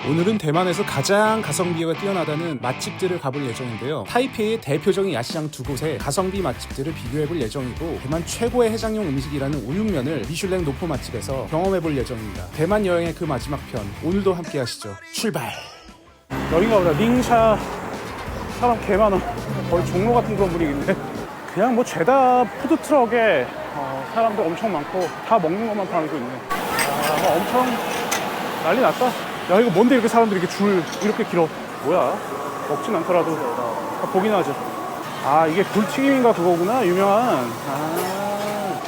오늘은 대만에서 가장 가성비가 뛰어나다는 맛집들을 가볼 예정인데요. 타이페이의 대표적인 야시장 두 곳의 가성비 맛집들을 비교해볼 예정이고, 대만 최고의 해장용 음식이라는 우육면을 미슐랭 노포 맛집에서 경험해볼 예정입니다. 대만 여행의 그 마지막 편, 오늘도 함께 하시죠. 출발! 여긴가 보다. 닝샤 사람 개 많아. 거의 종로 같은 그런 분위기인데, 그냥 뭐 죄다 푸드트럭에 사람도 엄청 많고 다 먹는 것만 팔고 있네. 뭐 엄청 난리 났다. 야, 이거 뭔데 이렇게 사람들이 이렇게 줄 이렇게 길어. 뭐야? 먹진 않더라도 보긴 하죠. 아, 이게 굴튀김인가 그거구나, 유명한.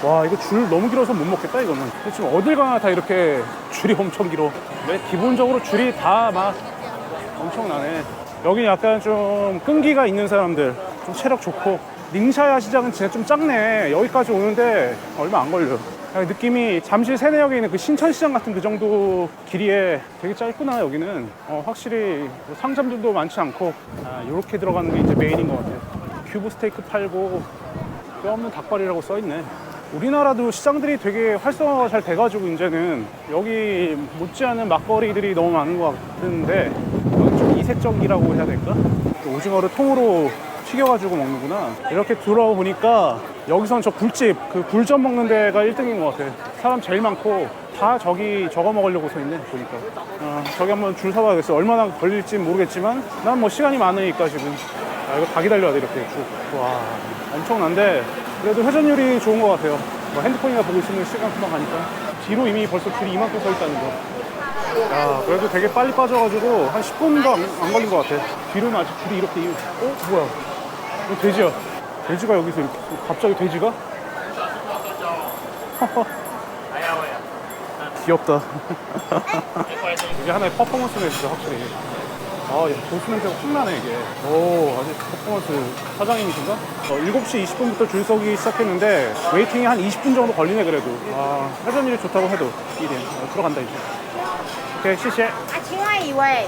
와, 이거 줄 너무 길어서 못 먹겠다 이거는. 지금 어딜 가나 다 이렇게 줄이 엄청 길어. 근데 기본적으로 줄이 다 막 엄청나네. 여기 약간 좀 끈기가 있는 사람들, 좀 체력 좋고. 닝샤야 시장은 진짜 좀 작네. 여기까지 오는데 얼마 안 걸려. 느낌이 잠실 세내역에 있는 그 신천시장 같은 그 정도 길이에 되게 짧구나. 여기는 확실히 상점들도 많지 않고, 이렇게 들어가는 게 이제 메인인 것 같아요. 큐브 스테이크 팔고 뼈 없는 닭발이라고 써있네. 우리나라도 시장들이 되게 활성화가 잘 돼가지고 이제는 여기 못지않은 막거리들이 너무 많은 것 같은데, 여기 좀 이색적이라고 해야 될까? 오징어를 통으로 튀겨가지고 먹는구나. 이렇게 들어보니까 여기선 저 굴집, 그 굴전 먹는 데가 1등인 것 같아. 사람 제일 많고 다 저기 저거 먹으려고 서 있네 보니까. 저기 한번 줄 서봐야겠어. 얼마나 걸릴지 모르겠지만 난 뭐 시간이 많으니까 지금. 이거 다 기다려야 돼 이렇게 쭉. 와, 엄청난데 그래도 회전율이 좋은 것 같아요. 뭐 핸드폰이나 보고 있으면 시간 금방 가니까. 뒤로 이미 벌써 줄이 이만큼 서 있다는 거. 야, 그래도 되게 빨리 빠져가지고 한 10분도 안 걸린 것 같아. 뒤로는 아직 줄이 이렇게. 뭐야, 이거 돼지야. 돼지가 여기서 이렇게 갑자기 돼지가? 귀엽다. 이게 하나의 퍼포먼스네 진짜 확실히. 도수 냄새가 확 나네 이게. 아직 퍼포먼스 사장님이신가? 7시 20분부터 줄 서기 시작했는데 웨이팅이 한 20분 정도 걸리네 그래도. 회전율이 좋다고 해도 1인 들어간다 이제. 오케이, 시시. 另外一位，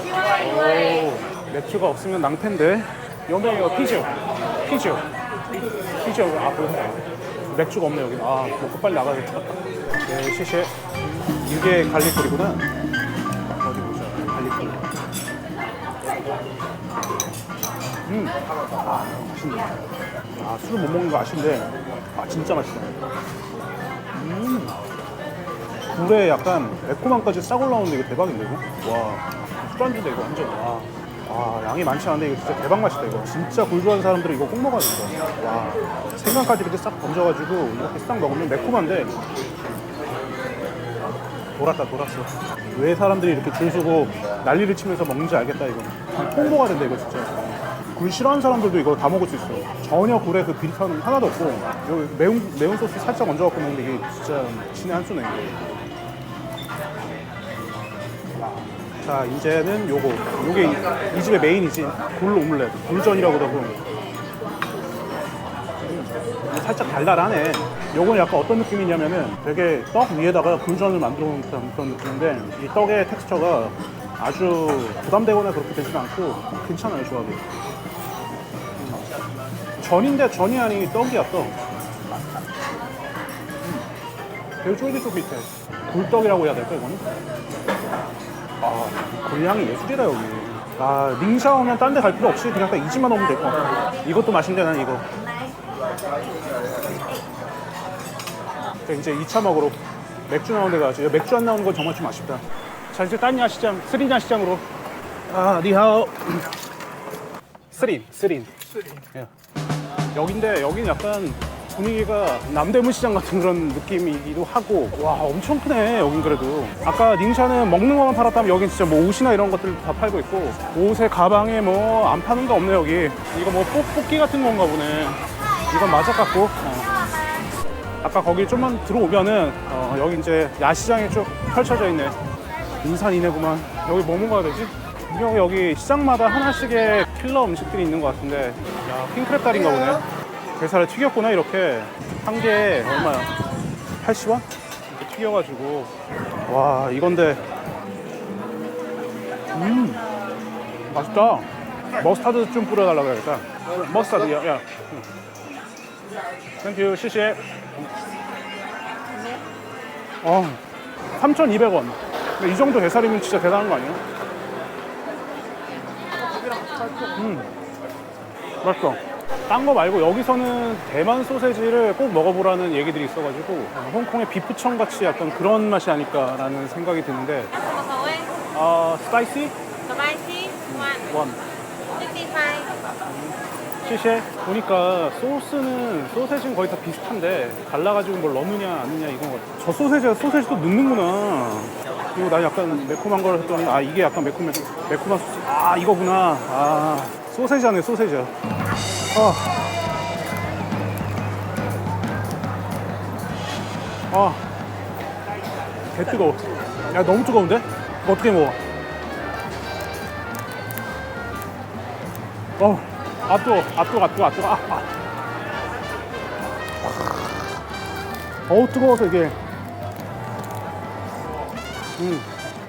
맥주가 없으면 낭패인데. 여기요, 피죠. 보였다. 맥주가 없네 여기. 먹고 빨리 나가야겠다. 네, 시시. 이게 갈릭거리구나. 어디 보자. 갈릭거리. 맛있네. 술을 못 먹는 거 아신데, 진짜 맛있다. 굴에 약간 매콤함까지 싹 올라오는데 이거 대박인데 이거? 와, 술안주인데 이거 완전. 양이 많지 않은데 이거 진짜 대박 맛있다 이거. 진짜 굴 좋아하는 사람들은 이거 꼭 먹어야 돼 이거. 와, 생강까지 이렇게 싹 얹어가지고 이렇게 싹 먹으면 매콤한데. 돌았어. 왜 사람들이 이렇게 줄 서고 난리를 치면서 먹는지 알겠다 이거. 홍보가 된다 이거 진짜. 굴 싫어하는 사람들도 이거 다 먹을 수 있어. 전혀 굴에 그 비릿함 하나도 없고, 여기 매운 소스 살짝 얹어갖고 먹는데 이게 진짜 신의 한 수네. 자, 이제는 요게 이 집의 메인이지. 굴 오믈렛, 굴전이라고 하고. 살짝 달달하네. 요건 약간 어떤 느낌이냐면은 되게 떡 위에다가 굴전을 만들어 놓은 그런 느낌인데, 이 떡의 텍스처가 아주 부담되거나 그렇게 되진 않고 괜찮아요, 조합이. 전인데 전이 아닌 떡이야, 떡. 되게 쫄깃쫄깃해. 굴떡이라고 해야 될까, 이거는? 굴향이 예술이다, 여기. 닝샤 오면 딴 데 갈 필요 없이 그냥 딱 이 집만 오면 될 것 같아. 이것도 맛있는데 난 이거. 이제 2차 먹으러 맥주 나오는 데 가야지. 맥주 안 나오는 건 정말 좀 아쉽다. 자, 이제 딴야 시장, 스린야 시장으로. 니하오. 스린. 예. 여긴데, 여기는 약간 분위기가 남대문 시장 같은 그런 느낌이기도 하고. 와, 엄청 크네 여긴. 그래도 아까 닝샤는 먹는 것만 팔았다면 여긴 진짜 뭐 옷이나 이런 것들 다 팔고 있고, 옷에 가방에 뭐 안 파는 거 없네 여기. 이거 뭐 뽑기 같은 건가 보네. 이건 맞아 같고. 아까 거기 좀만 들어오면은 여기 이제 야시장이 쭉 펼쳐져 있네. 인산이네구만. 여기 뭐 먹어야 되지? 여기 시장마다 하나씩의 킬러 음식들이 있는 것 같은데. 야, 킹크랩 다리인가 보네. 게살을 튀겼구나. 이렇게 한 개에 얼마야? 80원? 이렇게 튀겨가지고. 와, 이건데. 맛있다. 머스타드 좀 뿌려달라고 해야겠다. 머스타드. 야. 땡큐. 시시해. 3,200원. 이 정도 게살이면 진짜 대단한 거 아니야? 맛있어. 딴 거 말고 여기서는 대만 소세지를 꼭 먹어보라는 얘기들이 있어가지고 홍콩의 비프청 같이 약간 그런 맛이 아닐까라는 생각이 드는데 스파이시? Spicy one. 원. 55. 시시해. 보니까 소스는 소세지는 거의 다 비슷한데 달라가지고 뭘 넣느냐 안 넣느냐 이건 것 같아. 저 소세지가 소세지도 넣는구나. 그리고 나 약간 매콤한 걸 했더니 이게 약간 매콤한 소스. 이거구나. 소세지네 소세지야. 개 뜨거워. 야 너무 뜨거운데? 이거 어떻게 먹어? 뜨거워. 뜨거워서 이게.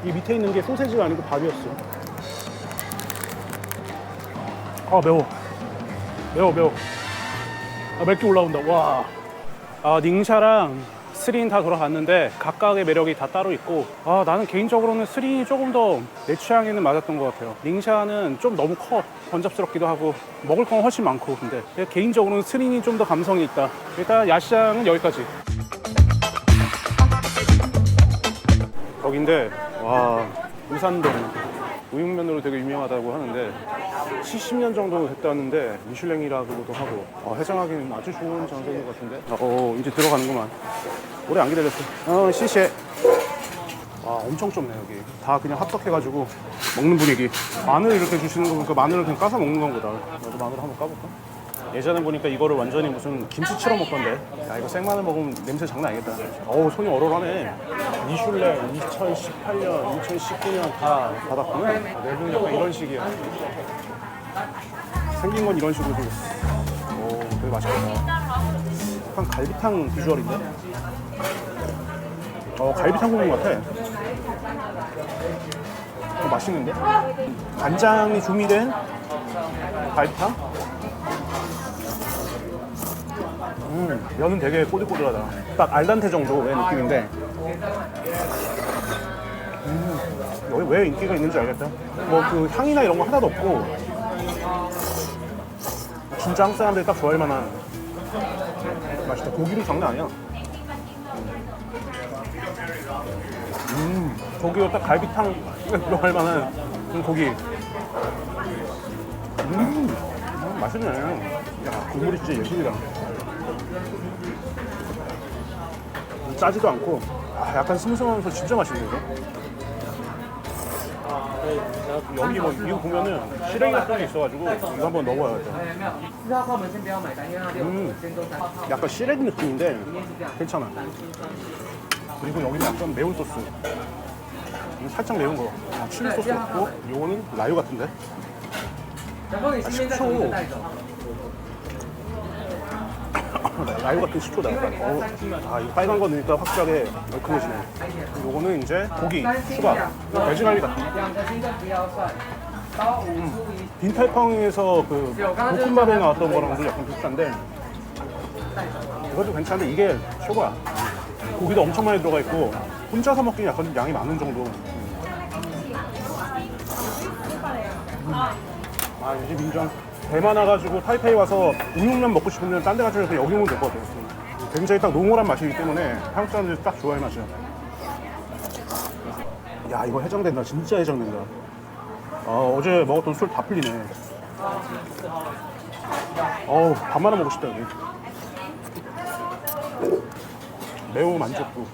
이 밑에 있는 게 소세지가 아니고 밥이었어. 매워. 맵게 올라온다. 와. 닝샤랑 스린 다 돌아갔는데 각각의 매력이 다 따로 있고 나는 개인적으로는 스린이 조금 더 내 취향에는 맞았던 것 같아요. 닝샤는 좀 너무 커 번잡스럽기도 하고 먹을 건 훨씬 많고 근데 개인적으로는 스린이 좀 더 감성이 있다. 일단 야시장은 여기까지. 거긴데 우산동 우육면으로 되게 유명하다고 하는데 70년 정도 됐다는데 미슐랭이라고도 하고 해장하기는 아주 좋은 장소인 것 같은데 이제 들어가는구만. 오래 안 기다렸어. 시시해. 엄청 좁네 여기. 다 그냥 합석해가지고 먹는 분위기. 마늘 이렇게 주시는 거 보니까 마늘을 그냥 까서 먹는 건가. 나도 마늘 한번 까볼까? 예전에 보니까 이거를 완전히 무슨 김치처럼 먹던데. 야 이거 생마늘 먹으면 냄새 장난 아니겠다. 손이 얼얼하네. 미슐랭 2018년, 2019년 다 받았구나. 내부는 약간 이런 식이야. 생긴 건 이런 식으로 생겼어. 되게 맛있겠다. 약간 갈비탕 비주얼인데? 갈비탕 국물 같아. 맛있는데? 간장이 조미된 갈비탕? 면은 되게 꼬들꼬들하다. 딱 알단테 정도의 느낌인데 여기 왜 인기가 있는지 알겠다. 그 향이나 이런 거 하나도 없고 진짜 한국 사람들이 딱 좋아할 만한 맛이다. 고기도 장난 아니야. 고기가 딱 갈비탕 들어갈 만한 고기. 맛있네. 야, 국물이 진짜 예술이다. 짜지도 않고 약간 슴슴하면서 진짜 맛있네 이거. 여기 이거 보면은 시래기 같은 게 있어가지고 이거 한번 넣어봐야겠다. 약간 시래기 느낌인데 괜찮아. 그리고 여기는 약간 매운 소스. 살짝 매운 거. 칠리 소스 있고 요거는 라유 같은데. 식초. 라유 같은 식초다 약간. 이 빨간 거 넣으니까 확실하게 얼큰해지네. 요거는 이제 고기 추가. 돼지갈비 같은. 빈탈팡에서 그 볶음밥에 나왔던 거랑도 약간 비슷한데 이것도 괜찮은데 이게 최고야. 고기도 엄청 많이 들어가 있고 혼자서 먹기는 약간 좀 양이 많은 정도. 이 집 인정. 대만 와가지고 타이페이 와서 우육면 먹고 싶으면 딴 데 가서 여기 오면 될 것 같아요. 굉장히 딱 농골한 맛이기 때문에 한국 사람들이 딱 좋아할 맛이야. 야 이거 해장된다. 진짜 해장된다. 어제 먹었던 술 다 풀리네. 밥 말아 먹고 싶다 여기. 매우 만족도.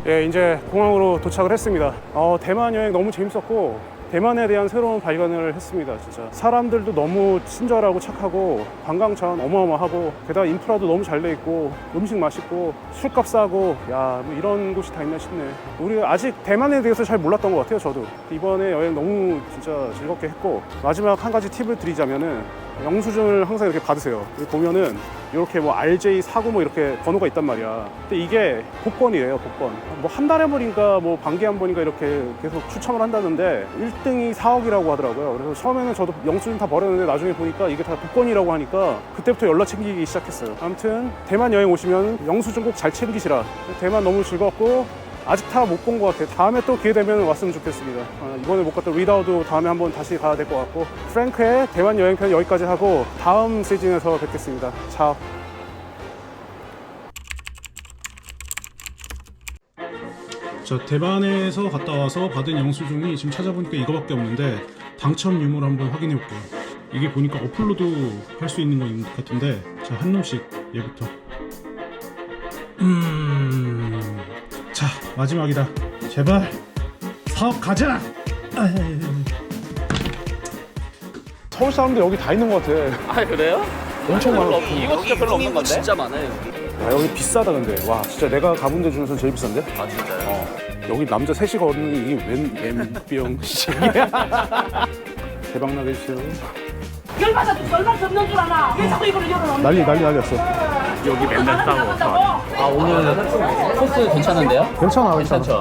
예, 이제 공항으로 도착을 했습니다. 대만 여행 너무 재밌었고 대만에 대한 새로운 발견을 했습니다. 진짜 사람들도 너무 친절하고 착하고 관광천 어마어마하고 게다가 인프라도 너무 잘 돼 있고 음식 맛있고 술값 싸고 야, 뭐 이런 곳이 다 있나 싶네. 우리가 아직 대만에 대해서 잘 몰랐던 것 같아요. 저도 이번에 여행 너무 진짜 즐겁게 했고 마지막 한 가지 팁을 드리자면은 영수증을 항상 이렇게 받으세요. 여기 보면은 이렇게 뭐 RJ49 뭐 이렇게 번호가 있단 말이야. 근데 이게 복권이래요. 복권. 뭐 한 달에 한 번인가 뭐 반기에 한 번인가 이렇게 계속 추첨을 한다는데 1등이 4억이라고 하더라고요. 그래서 처음에는 저도 영수증 다 버렸는데 나중에 보니까 이게 다 복권이라고 하니까 그때부터 연락 챙기기 시작했어요. 아무튼 대만 여행 오시면 영수증 꼭 잘 챙기시라. 대만 너무 즐겁고 아직 다 못 본 것 같아요. 다음에 또 기회 되면 왔으면 좋겠습니다. 이번에 못 갔던 리다우도 다음에 한번 다시 가야 될 것 같고, 프랭크의 대만 여행편 여기까지 하고 다음 시즌에서 뵙겠습니다. 차오. 자, 대만에서 갔다 와서 받은 영수증이 지금 찾아보니까 이거밖에 없는데 당첨 유무를 한번 확인해 볼게요. 이게 보니까 어플로도 할 수 있는 거 같은데, 자, 한 놈씩 얘부터. 자, 마지막이다. 제발 사업 가자. 서울 사람들 여기 다 있는 것 같아. 아 그래요? 엄청 많아. 이거 진짜 별로 없는 건데? 진짜 많아요. 야, 여기 비싸다 근데. 와, 진짜 내가 가본 데 중에서 제일 비싼데? 아 진짜요? 여기 남자 셋이 걷는 이게 웬병 대박 나게 해주세요. 열받아도 얼마나 없는 줄 아나? 왜 자꾸 이거를 열어놓는 난리 났어. 여기 맨날 싸워. 아 오늘 코스 괜찮은데요? 괜찮아. 괜찮죠?